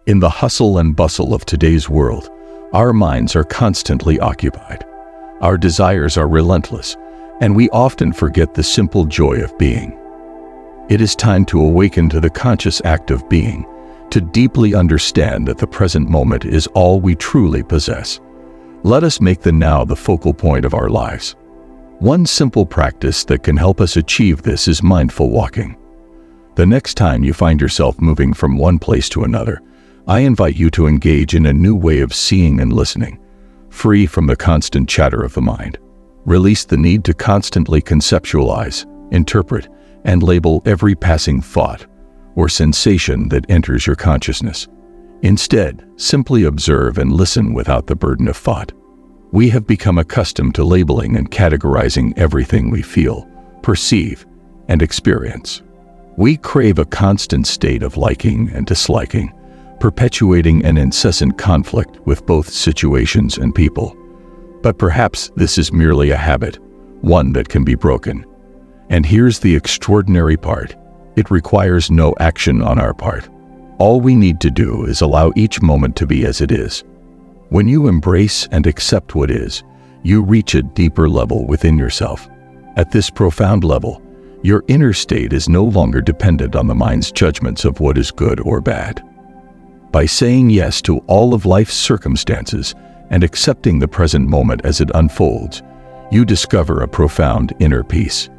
In the hustle and bustle of today's world, our minds are constantly occupied. Our desires are relentless, and we often forget the simple joy of being. It is time to awaken to the conscious act of being, to deeply understand that the present moment is all we truly possess. Let us make the now the focal point of our lives. One simple practice that can help us achieve this is mindful walking. The next time you find yourself moving from one place to another, I invite you to engage in a new way of seeing and listening, free from the constant chatter of the mind. Release the need to constantly conceptualize, interpret, and label every passing thought or sensation that enters your consciousness. Instead, simply observe and listen without the burden of thought. We have become accustomed to labeling and categorizing everything we feel, perceive, and experience. We crave a constant state of liking and disliking, perpetuating an incessant conflict with both situations and people. But perhaps this is merely a habit, one that can be broken. And here's the extraordinary part. It requires no action on our part. All we need to do is allow each moment to be as it is. When you embrace and accept what is, you reach a deeper level within yourself. At this profound level, your inner state is no longer dependent on the mind's judgments of what is good or bad. By saying yes to all of life's circumstances and accepting the present moment as it unfolds, you discover a profound inner peace.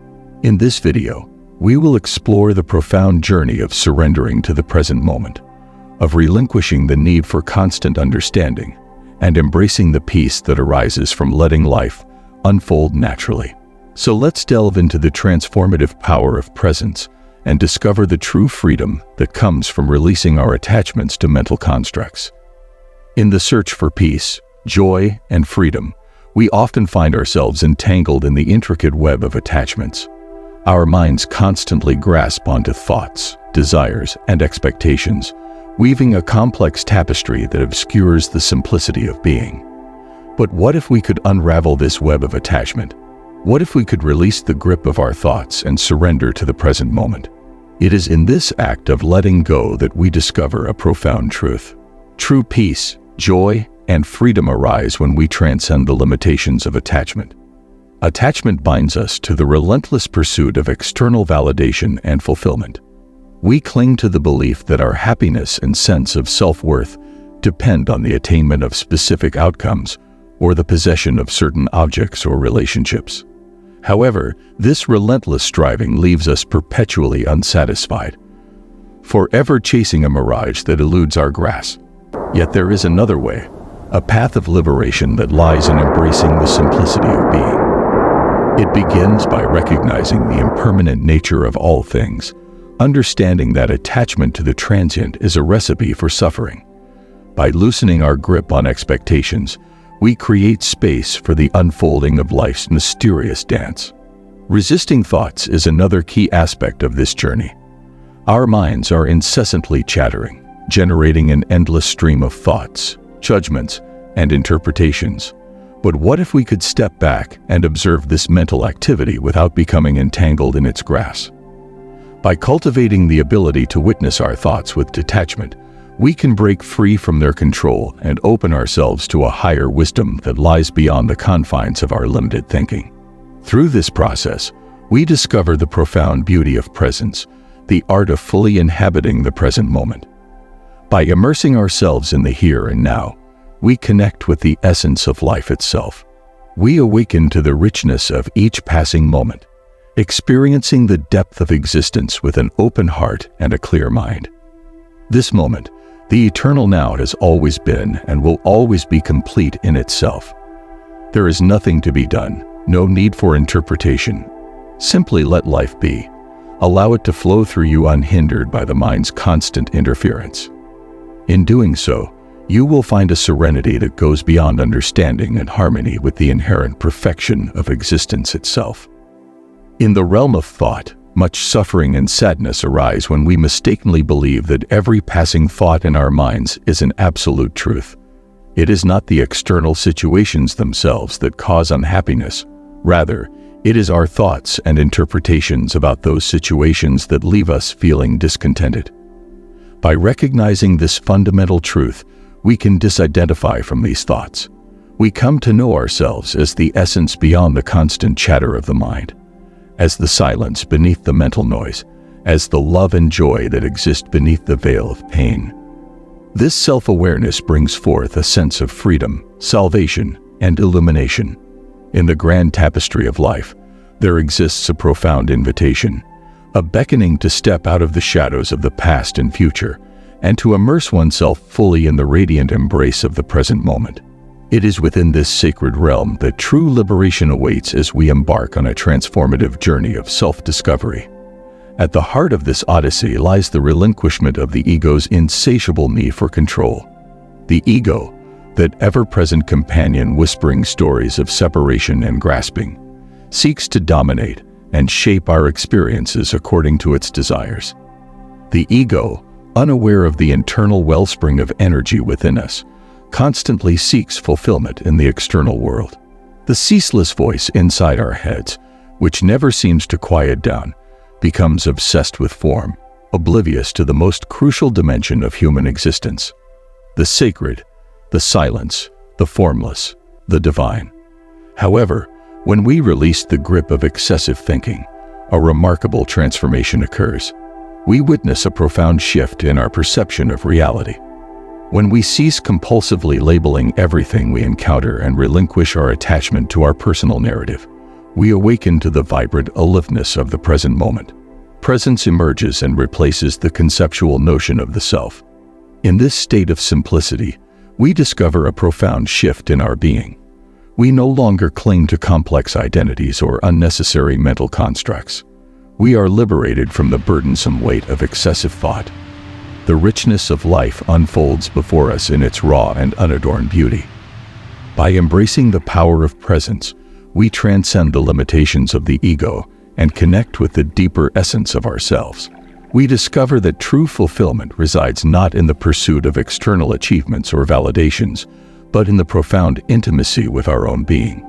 In this video, we will explore the profound journey of surrendering to the present moment, of relinquishing the need for constant understanding, and embracing the peace that arises from letting life unfold naturally. So let's delve into the transformative power of presence and discover the true freedom that comes from releasing our attachments to mental constructs. In the search for peace, joy, and freedom, we often find ourselves entangled in the intricate web of attachments. Our minds constantly grasp onto thoughts, desires, and expectations, weaving a complex tapestry that obscures the simplicity of being. But what if we could unravel this web of attachment? What if we could release the grip of our thoughts and surrender to the present moment? It is in this act of letting go that we discover a profound truth. True peace, joy, and freedom arise when we transcend the limitations of attachment. Attachment binds us to the relentless pursuit of external validation and fulfillment. We cling to the belief that our happiness and sense of self-worth depend on the attainment of specific outcomes or the possession of certain objects or relationships. However, this relentless striving leaves us perpetually unsatisfied, forever chasing a mirage that eludes our grasp. Yet there is another way, a path of liberation that lies in embracing the simplicity of being. It begins by recognizing the impermanent nature of all things, understanding that attachment to the transient is a recipe for suffering. By loosening our grip on expectations, we create space for the unfolding of life's mysterious dance. Resisting thoughts is another key aspect of this journey. Our minds are incessantly chattering, generating an endless stream of thoughts, judgments, and interpretations. But what if we could step back and observe this mental activity without becoming entangled in its grasp? By cultivating the ability to witness our thoughts with detachment, we can break free from their control and open ourselves to a higher wisdom that lies beyond the confines of our limited thinking. Through this process, we discover the profound beauty of presence, the art of fully inhabiting the present moment. By immersing ourselves in the here and now, we connect with the essence of life itself. We awaken to the richness of each passing moment, experiencing the depth of existence with an open heart and a clear mind. This moment, the eternal now, has always been and will always be complete in itself. There is nothing to be done, no need for interpretation. Simply let life be. Allow it to flow through you unhindered by the mind's constant interference. In doing so, you will find a serenity that goes beyond understanding and harmony with the inherent perfection of existence itself. In the realm of thought, much suffering and sadness arise when we mistakenly believe that every passing thought in our minds is an absolute truth. It is not the external situations themselves that cause unhappiness. Rather, it is our thoughts and interpretations about those situations that leave us feeling discontented. By recognizing this fundamental truth, we can disidentify from these thoughts. We come to know ourselves as the essence beyond the constant chatter of the mind, as the silence beneath the mental noise, as the love and joy that exist beneath the veil of pain. This self-awareness brings forth a sense of freedom, salvation, and illumination. In the grand tapestry of life, there exists a profound invitation, a beckoning to step out of the shadows of the past and future, and to immerse oneself fully in the radiant embrace of the present moment. It is within this sacred realm that true liberation awaits as we embark on a transformative journey of self-discovery. At the heart of this odyssey lies the relinquishment of the ego's insatiable need for control. The ego, that ever-present companion whispering stories of separation and grasping, seeks to dominate and shape our experiences according to its desires. The ego, unaware of the internal wellspring of energy within us, constantly seeks fulfillment in the external world. The ceaseless voice inside our heads, which never seems to quiet down, becomes obsessed with form, oblivious to the most crucial dimension of human existence: the sacred, the silence, the formless, the divine. However, when we release the grip of excessive thinking, a remarkable transformation occurs. We witness a profound shift in our perception of reality. When we cease compulsively labeling everything we encounter and relinquish our attachment to our personal narrative, we awaken to the vibrant aliveness of the present moment. Presence emerges and replaces the conceptual notion of the self. In this state of simplicity, we discover a profound shift in our being. We no longer cling to complex identities or unnecessary mental constructs. We are liberated from the burdensome weight of excessive thought. The richness of life unfolds before us in its raw and unadorned beauty. By embracing the power of presence, we transcend the limitations of the ego and connect with the deeper essence of ourselves. We discover that true fulfillment resides not in the pursuit of external achievements or validations, but in the profound intimacy with our own being.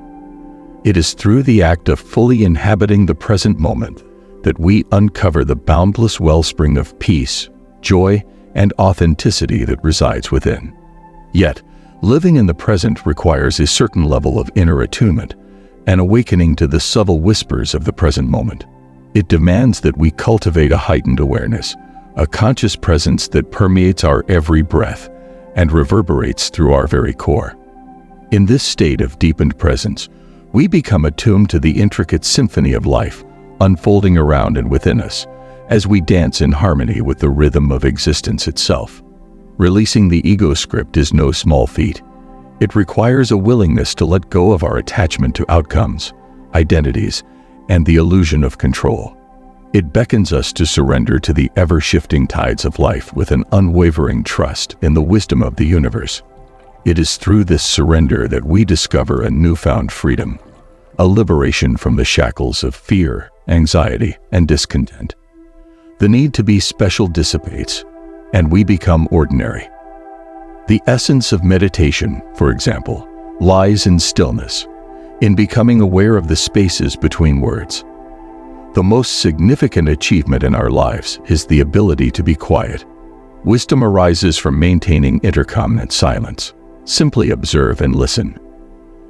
It is through the act of fully inhabiting the present moment that we uncover the boundless wellspring of peace, joy, and authenticity that resides within. Yet, living in the present requires a certain level of inner attunement, an awakening to the subtle whispers of the present moment. It demands that we cultivate a heightened awareness, a conscious presence that permeates our every breath and reverberates through our very core. In this state of deepened presence, we become attuned to the intricate symphony of life unfolding around and within us, as we dance in harmony with the rhythm of existence itself. Releasing the ego script is no small feat. It requires a willingness to let go of our attachment to outcomes, identities, and the illusion of control. It beckons us to surrender to the ever-shifting tides of life with an unwavering trust in the wisdom of the universe. It is through this surrender that we discover a newfound freedom, a liberation from the shackles of fear, anxiety, and discontent. The need to be special dissipates, and we become ordinary. The essence of meditation, for example, lies in stillness, in becoming aware of the spaces between words. The most significant achievement in our lives is the ability to be quiet. Wisdom arises from maintaining intermittent silence. Simply observe and listen.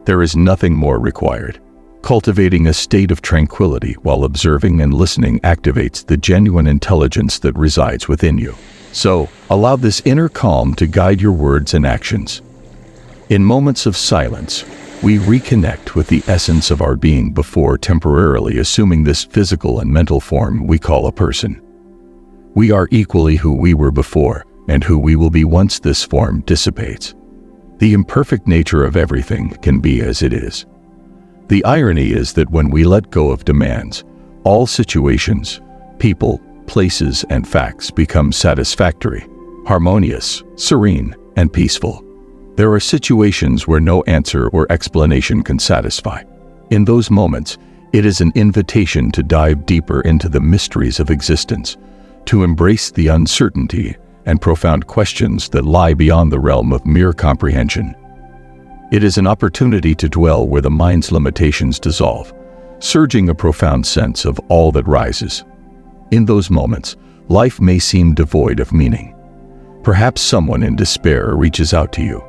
There is nothing more required. Cultivating a state of tranquility while observing and listening activates the genuine intelligence that resides within you. So, allow this inner calm to guide your words and actions. In moments of silence, we reconnect with the essence of our being before temporarily assuming this physical and mental form we call a person. We are equally who we were before and who we will be once this form dissipates. The imperfect nature of everything can be as it is. The irony is that when we let go of demands, all situations, people, places, and facts become satisfactory, harmonious, serene, and peaceful. There are situations where no answer or explanation can satisfy. In those moments, it is an invitation to dive deeper into the mysteries of existence, to embrace the uncertainty and profound questions that lie beyond the realm of mere comprehension. It is an opportunity to dwell where the mind's limitations dissolve, surging a profound sense of all that rises. In those moments, life may seem devoid of meaning, Perhaps someone in despair reaches out to you,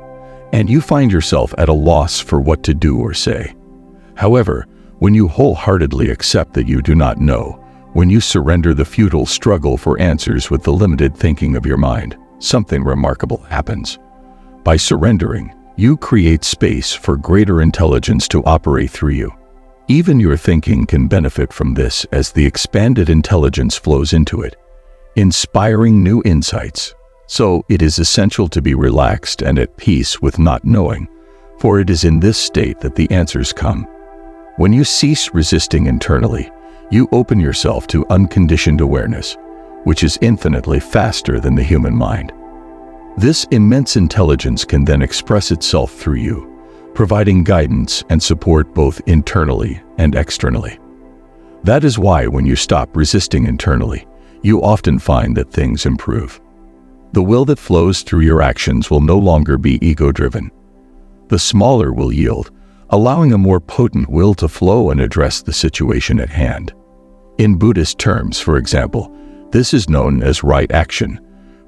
and you find yourself at a loss for what to do or say. However, when you wholeheartedly accept that you do not know, when you surrender the futile struggle for answers with the limited thinking of your mind, something remarkable happens. By surrendering, you create space for greater intelligence to operate through you. Even your thinking can benefit from this as the expanded intelligence flows into it, inspiring new insights. So it is essential to be relaxed and at peace with not knowing, for it is in this state that the answers come. When you cease resisting internally, you open yourself to unconditioned awareness, which is infinitely faster than the human mind. This immense intelligence can then express itself through you, providing guidance and support both internally and externally. That is why when you stop resisting internally, you often find that things improve. The will that flows through your actions will no longer be ego-driven. The smaller will yield, allowing a more potent will to flow and address the situation at hand. In Buddhist terms, for example, this is known as right action,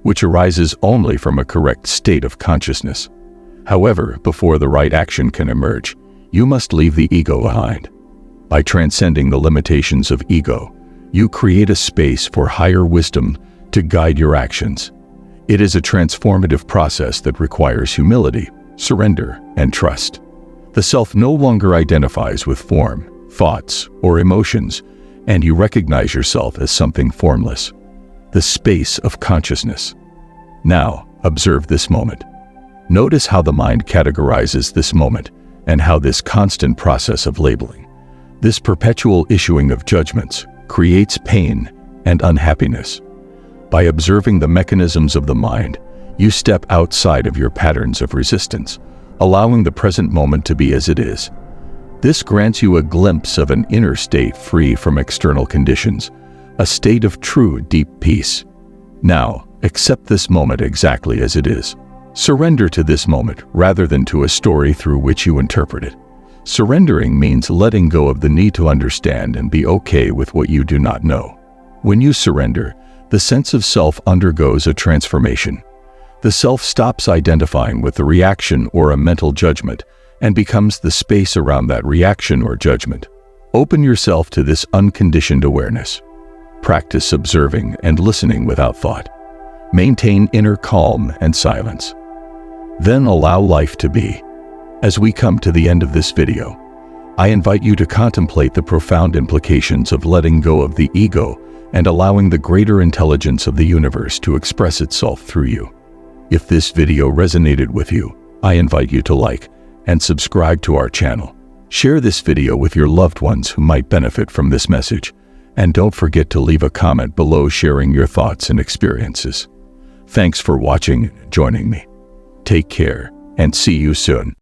which arises only from a correct state of consciousness. However, before the right action can emerge, you must leave the ego behind. By transcending the limitations of ego, you create a space for higher wisdom to guide your actions. It is a transformative process that requires humility, surrender, and trust. The self no longer identifies with form, thoughts, or emotions, and you recognize yourself as something formless, the space of consciousness. Now, observe this moment. Notice how the mind categorizes this moment and how this constant process of labeling, this perpetual issuing of judgments, creates pain and unhappiness. By observing the mechanisms of the mind, you step outside of your patterns of resistance, allowing the present moment to be as it is. This grants you a glimpse of an inner state free from external conditions, a state of true, deep peace. Now, accept this moment exactly as it is. Surrender to this moment rather than to a story through which you interpret it. Surrendering means letting go of the need to understand and be okay with what you do not know. When you surrender, the sense of self undergoes a transformation. The self stops identifying with the reaction or a mental judgment and becomes the space around that reaction or judgment. Open yourself to this unconditioned awareness. Practice observing and listening without thought. Maintain inner calm and silence. Then allow life to be. As we come to the end of this video, I invite you to contemplate the profound implications of letting go of the ego and allowing the greater intelligence of the universe to express itself through you. If this video resonated with you, I invite you to like and subscribe to our channel. Share this video with your loved ones who might benefit from this message, and don't forget to leave a comment below sharing your thoughts and experiences. Thanks for watching and joining me. Take care, and see you soon.